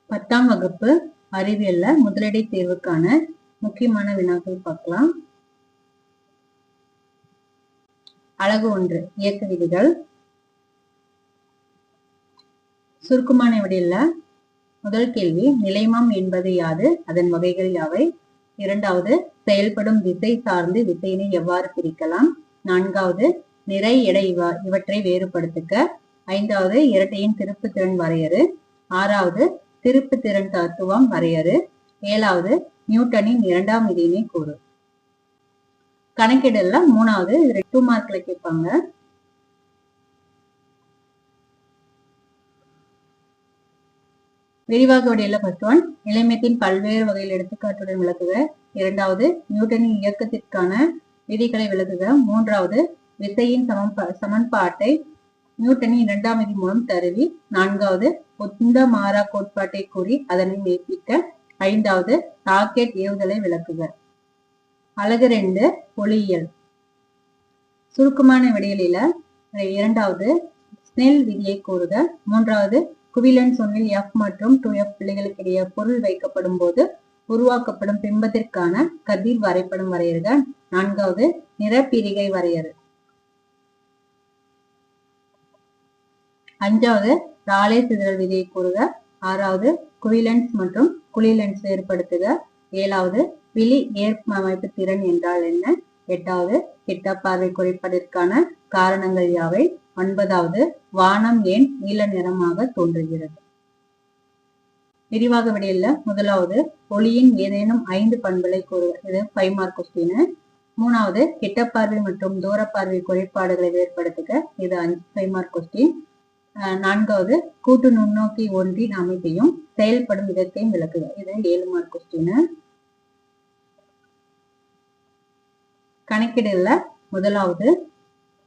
10ஆம் வகுப்பு அறிவியல்ல முதலிடை தேர்வுக்கான முக்கியமான வினாக்கள் பார்க்கலாம். அலகு 1 இயக்க விதிகள். சுருக்கமான விடையில முதல் கேள்வி, நிலைமம் என்பது யாது, அதன் வகைகள் யாவை? இரண்டாவது, செயல்படும் திசை சார்ந்து விசையினை எவ்வாறு பிரிக்கலாம்? நான்காவது, நிறை எடை இவற்றை வேறுபடுத்துக. ஐந்தாவது, இரட்டையின் திருப்பு திறன் வரையறு. ஆறாவது, திருப்பு திறன் தத்துவம் வரையறு. ஏழாவது, நியூட்டனின் இரண்டாம் விதியினை கூறு. கணக்கிடல மூணாவது, 2 மார்க்ல கேட்பாங்க. விரிவாக விடையில ஃபர்ஸ்ட் ஒன், நிலைமத்தின் பல்வேறு வகையில் எடுத்துக்காட்டுடன் விளக்குக. இரண்டாவது, நியூட்டனின் இயக்கத்திற்கான விதிகளை விளக்குக. மூன்றாவது, விசையின் சமன்பாட்டை நியூட்டனின் இரண்டாம் விதி மூலம் தருவி. நான்காவது, உந்த மாறா கோட்பாட்டை கூறி அதனை மெய்ப்பிக்க. ஐந்தாவது, ராக்கெட் ஏவுதலை விளக்குக. அலகு 2 ஒளியியல். சுருக்கமான விடையில இரண்டாவது, ஸ்னெல் விதியை கூறுக. மூன்றாவது, குவிலன்ஸ் ஒன்றில் F மற்றும் 2F புள்ளிகளுக்கு இடையே பொருள் வைக்கப்படும் போது உருவாக்கப்படும் பிம்பத்திற்கான கதிர் வரைபடம் வரையறுக. நான்காவது, நிறப்பிரிகை வரையறு. அஞ்சாவது, ராலே சிதறல் விதியை கூறுக. ஆறாவது, குவிலன்ஸ் மற்றும் குளிலன்ஸ் வேறுபடுத்துக. ஏழாவது, விழி ஏற்பமைப்பு திறன் என்றால் என்ன? எட்டாவது, கிட்ட பார்வை குறைப்பதற்கான காரணங்கள் யாவை? ஒன்பதாவது, வானம் ஏன் நீல நிறமாக தோன்றுகிறது? விரிவாக விடையில முதலாவது, ஒளியின் ஏதேனும் 5 பண்புகளை கூறுக. இது 5 மார்க் கொஸ்டின். மூணாவது, கிட்ட பார்வை மற்றும் தூர பார்வை குறைபாடுகளை வேறுபடுத்துக. இது 5 மார்க் கொஸ்டின். நான்காவது, கூட்டு நுண்ணோக்கி ஒன்றின் அமைப்பையும் செயல்படும் விதத்தையும் விளக்குக. இது 7 மார்க் கொஸ்டின். கணக்கிடல முதலாவது,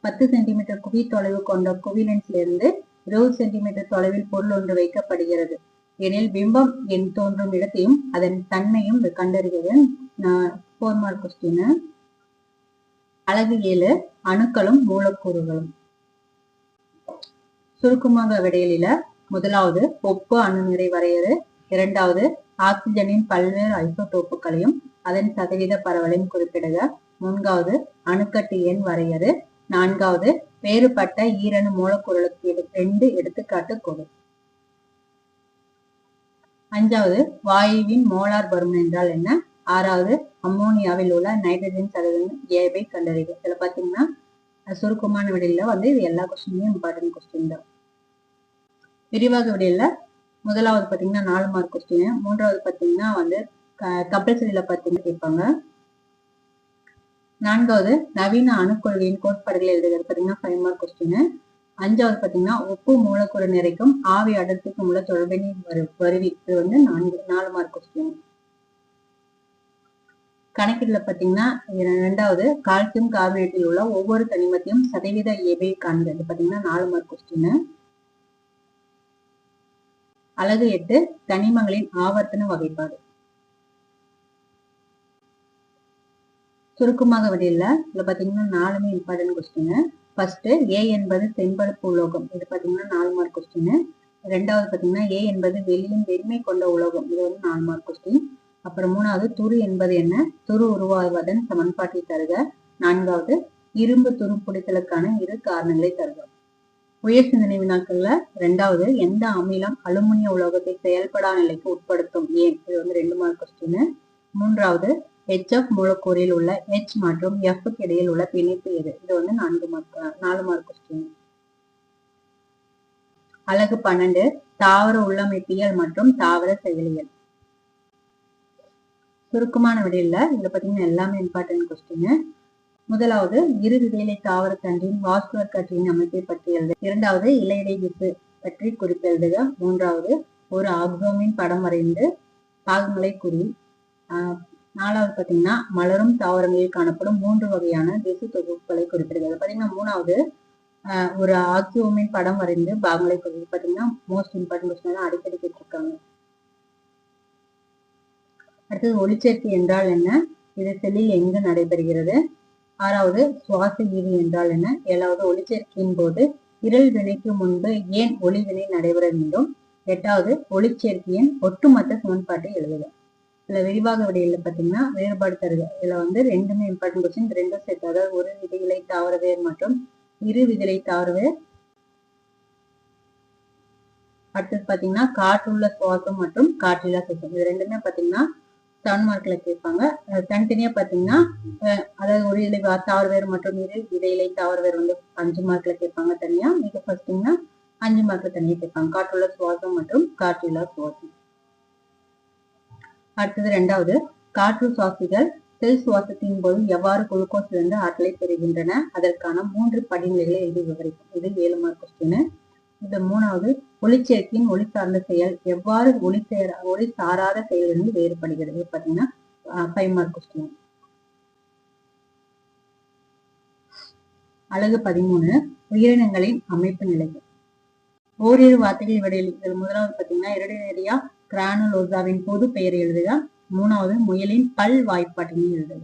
10 சென்டிமீட்டர் குவி தொலைவு கொண்ட குவிலென்ஸ்ல இருந்து 20 சென்டிமீட்டர் தொலைவில் பொருள் ஒன்று வைக்கப்படுகிறது எனில் பிம்பம் என் தோன்றும் இடத்தையும் அதன் தன்மையும் கண்டறிகிறது. 4 மார்க் கொஸ்டின். அலகு 7 அணுக்களும் மூலக்கூறுகளும். சுருக்கமாக விடையில முதலாவது, ஒப்பு அணு நிறை வரையறு. இரண்டாவது, ஆக்சிஜனின் பல்வேறு ஐசோடோப்புகளையும் அதன் சதவீத பரவலையும் குறிப்பிடுக. மூன்றாவது, அணுக்கட்டு எண் வரையறு. நான்காவது, வேறுபட்ட ஈரணு மூலக்கூறுகளுக்கு 2 எடுத்துக்காட்டு கொடு. அஞ்சாவது, வாயுவின் மோலார் பருமன் என்றால் என்ன? ஆறாவது, அம்மோனியாவில் உள்ள நைட்ரஜன் சதவீதம் ஏவை கண்டறிக. இதுல பாத்தீங்கன்னா சுருக்கமான விடையில இது எல்லா கொஸ்டினுமே இம்பார்ட்டன்ட் கொஸ்டின் தான். விரிவாக விடையில முதலாவது பாத்தீங்கன்னா 4 மார்க் கொஸ்டின். மூன்றாவது பாத்தீங்கன்னா கம்பல்சரியில பாத்தீங்கன்னா கேட்பாங்க. நான்காவது, நவீன அணுக்கொள்கையின் கோட்பாடுகளை எழுதுகிறது பாத்தீங்கன்னா 5 மார்க் கொஸ்டின். அஞ்சாவது பாத்தீங்கன்னா உப்பு மூலக்கூறு நிறைக்கும் ஆவி அடர்த்திக்கும் உள்ள தொடர்பினை வருவித்து 4 மார்க் கொஸ்டின். கணக்கீடுல பாத்தீங்கன்னா இரண்டாவது, கால்சியம் கார்பனேட்டில் உள்ள ஒவ்வொரு தனிமத்தையும் சதவீத ஏவை காண்கிறது பாத்தீங்கன்னா 4 மார்க் கொஸ்டின். அலகு 8 தனிமங்களின் ஆவர்த்தன வகைப்பாடு. சுருக்கமாக விடையில இதுல பாத்தீங்கன்னா 4மே இம்பார்ட்டன்ட் கொஸ்டின். ஃபர்ஸ்ட், ஏ என்பது செம்பழுப்பு உலோகம். இது பாத்தீங்கன்னா 4 மார்க் கொஸ்டின். ரெண்டாவது பாத்தீங்கன்னா ஏ என்பது வெளியின் வெண்மை கொண்ட உலோகம். இது 4 மார்க் கொஸ்டின். அப்புறம் மூணாவது, துரு என்பது என்ன? துரு உருவாவதன் சமன்பாட்டை தருக. நான்காவது, இரும்பு துருப்பிடித்தலுக்கான 2 காரணங்களை தருக. உயர் சிந்தனை வினாக்கள்ல ரெண்டாவது, எந்த அமிலம் அலுமினிய உலோகத்தை செயல்படா நிலைக்கு உட்படுத்தும்? ஏன்? இது 2 மார்க் கொஸ்டின். மூன்றாவது, HF மூலக்கூறில் உள்ள H மற்றும் F க்கு இடையில் உள்ள பிணைப்பு எது? இது 4 மார்க் கொஸ்டின். அலகு 12 தாவர உள்ளமைப்பியல் மற்றும் தாவர செயலியல். சுருக்கமான விடையில இதுல பாத்தீங்கன்னா எல்லாமே இம்பார்ட்டன்ட் கொஸ்டின். முதலாவது, இரு விதையிலை தாவர தண்டின் வாஸ்குலர் கட்டியின் அமைப்பை பற்றி எழுது. இரண்டாவது, இலையிடை திசு பற்றி குறிப்பெழுதுக. மூன்றாவது, ஒரு ஆக்சோமின் படம் வரைந்து பாகங்களை குறி. நாலாவது பாத்தீங்கன்னா மலரும் தாவரங்களில் காணப்படும் 3 வகையான திசு தொகுப்புகளை குறிப்பிடுகிறது. பாத்தீங்கன்னா மூணாவது, ஒரு ஆக்சியோமின் படம் வரைந்து பாகங்களை குறி. பாத்தீங்கன்னா மோஸ்ட் இம்பார்ட்டன்ட் கொஸ்டின் அடிக்கடி கேட்டிருக்காங்க. அடுத்தது, ஒளிச்சேர்க்கை என்றால் என்ன? இது செல்லில் எங்கு நடைபெறுகிறது? ஆறாவது, சுவாச ஈவு என்றால் என்ன? ஏழாவது, ஒளிச்சேர்க்கையின் போது இருள் வினைக்கு முன்பு ஏன் ஒளி வினை நடைபெற வேண்டும்? 8வது ஒளிச்சேர்க்கையின் ஒட்டுமொத்த சமன்பாட்டை எழுதுக. இதுல விரிவாக விடையில பாத்தீங்கன்னா வேறுபாடு தருக. இதுல வந்து ரெண்டுமே இம்பார்ட்டன்ட் கொஸ்டின், ரெண்டும் சேர்த்து, அதாவது ஒரு விதியிலை தாவரவேர் மற்றும் இரு விதிலை தாவரவேர். அடுத்தது பாத்தீங்கன்னா காற்றுள்ள சுவாசம் மற்றும் காற்றில்லா சுவாசம், இது ரெண்டுமே பாத்தீங்கன்னா 7 மார்க்ல கேட்பாங்க. தனித்தனியா பாத்தீங்கன்னா அதாவது ஒரு இலை தாவரவேர் மற்றும் இரு விதையிலை தாவரவேர் வந்து 5 மார்க்ல கேட்பாங்க தனியா. இது பாத்தீங்கன்னா 5 மார்க்ல தனியா கேட்பாங்க, காற்றுள்ள சுவாசம் மற்றும் காற்றில்லா சுவாசம். அடுத்தது 2வது காற்று சுவாசிகள் செல் சுவாசத்தின் போது எவ்வாறு குளுக்கோஸ் இருந்து ஆற்றலை பெறுகின்றன, அதற்கான 3 படிநிலைகளை எழுதி விவரிக்கும். இது 7 மார்க் கொஸ்டின். இது 3வது ஒளிச்சேர்க்கையின் ஒளி சார்ந்த செயல் எவ்வாறு ஒளி சாராத செயலிலிருந்து வேறுபடுகிறது. பாத்தீங்கன்னா 5 மார்க் கொஸ்டின். அலகு 13 உயிரினங்களின் அமைப்பு நிலைகள். ஓரிரு வார்த்தைகள் விடையில். இதில் முதலாவது பாத்தீங்கன்னா எரிடேரியா கிரானுலோசாவின் பொது பெயர் எழுதுக. 3வது முயலின் பல் வாய்ப்பாட்டினை எழுதுக.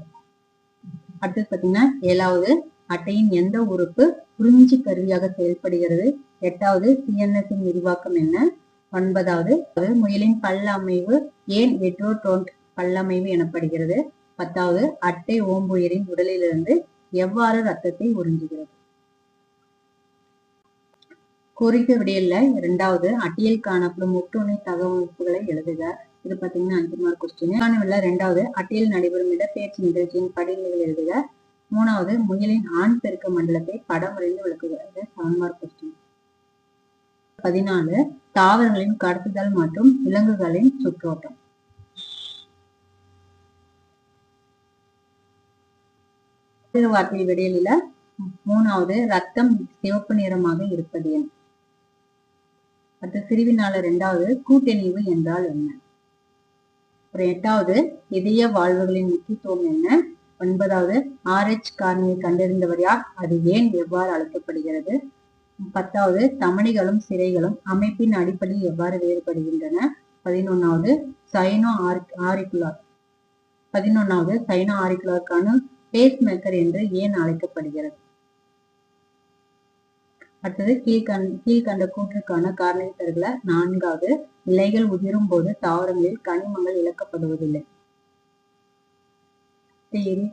அடுத்தது பாத்தீங்கன்னா 7வது அட்டையின் எந்த உறுப்பு உறிஞ்சி கருவியாக செயல்படுகிறது. 8வது CNS இன் விரிவாக்கம் என்ன. 9வது முயலின் பல்லமைவு ஏன் எட்ரோடோன்ட் பல்லமைவு எனப்படுகிறது. 10வது அட்டை ஓம்புயிரின் உடலிலிருந்து எவ்வாறு ரத்தத்தை உறிஞ்சுகிறது. கோரிக்கை விடையில 2வது அட்டையில் காணப்படும் ஒட்டுண்ணை தகவமைப்புகளை எழுதுக. இது பாத்தீங்கன்னா 5 மார்க் கொஸ்டின். 2வது அட்டையில் நடைபெறும் இடப்பெயர்ச்சி நிகழ்ச்சியின் படிநிலைகள் எழுதுக. 3வது முயலின் ஆண் பெருக்க மண்டலத்தை படம் வரைந்து விளக்குக. இது 7 மார்க் கொஸ்டின். 14 தாவரங்களின் கடத்துதல் மற்றும் விலங்குகளின் சுற்றோட்டம். வார்த்தை விடையில 3வது ரத்தம் சிவப்பு நிறமாக இருப்பது என்ன. அடுத்த பிரிவினால 2வது கூட்டணிவு என்றால் என்ன. 8வது இதய வாழ்வுகளின் முக்கியத்துவம் என்ன. 9வது RH காரணியை கண்டறிந்தவர் யார், அது ஏன் எவ்வாறு அழைக்கப்படுகிறது. 10வது தமனிகளும் சிரைகளும் அமைப்பின் அடிப்படையில் எவ்வாறு வேறுபடுகின்றன. 11வது சைனோ ஆரிக்குலருக்கான பேஸ் மேக்கர் என்று ஏன் அழைக்கப்படுகிறது. அடுத்தது கீழ்கண்ட கூற்றுக்கான காரணத்தை தருகிற. 4வது இலைகள் உதிரும் போது தாவரங்களில் கனிமங்கள் இழக்கப்படுவதில்லை.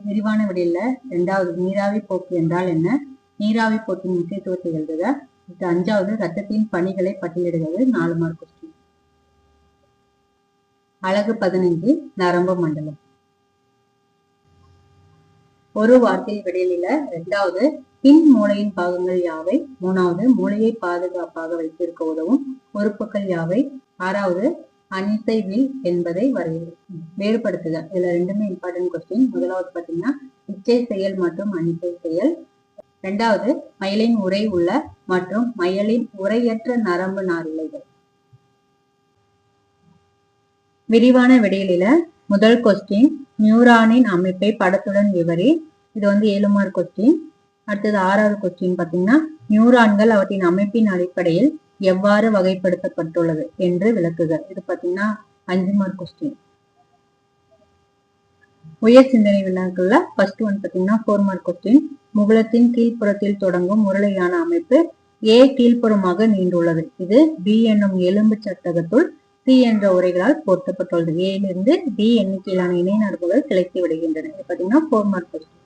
விரிவான விடையில 2வது நீராவி போக்கு என்றால் என்ன. நீராவி போக்கின் முக்கியத்துவத்தை எழுதுக. 5வது ரத்தத்தின் பணிகளை பட்டியலிடுகிறது. 4 மார்க் கொஸ்டின். அலகு 15 நரம்பு மண்டலம். ஒரு வார்த்தை விடையில 2வது பின் மூளையின் பாகங்கள் யாவை. 3வது மூளையை பாதுகாப்பாக வைத்திருக்க உதவும் உறுப்புகள் யாவை. 6வது அனிசை வில் என்பதை வேறுபடுத்துக. இதுல ரெண்டுமே இம்பார்ட்டன்ட் கொஸ்டின். முதலாவது பாத்தீங்கன்னா இச்சை செயல் மற்றும் அனிசை செயல். 2வது மயலின் உரை உள்ள மற்றும் மயலின் உரையற்ற நரம்பு நாரிழைகள். விரிவான விடையில முதல் கொஸ்டின் நியூரானின் அமைப்பை படத்துடன் விவரி. இது வந்து 7 மார்க் கொஸ்டின். அடுத்தது 6வது கொஸ்டின் பாத்தீங்கன்னா நியூரான்கள் அவற்றின் அமைப்பின் அடிப்படையில் எவ்வாறு வகைப்படுத்தப்பட்டுள்ளது என்று விளக்குக. இது பாத்தீங்கன்னா 5 மார்க் கொஸ்டின். உயர் சிந்தனை வினாக்கள்ல ஃபர்ஸ்ட் ஒன் பாத்தீங்கன்னா 4 மார்க் கொஸ்டின். முகுளத்தின் கீழ்ப்புறத்தில் தொடங்கும் உருளையான அமைப்பு A கீழ்ப்புறமாக நீண்டுள்ளது. இது B என்னும் எலும்பு சட்டகத்துள் C என்ற உரைகளால் பொருத்தப்பட்டுள்ளது. A இலிருந்து D எண்ணிக்கையிலான இணை நரம்புகள் கிளைத்து விடுகின்றன. இது பாத்தீங்கன்னா 4 மார்க் கொஸ்டின்.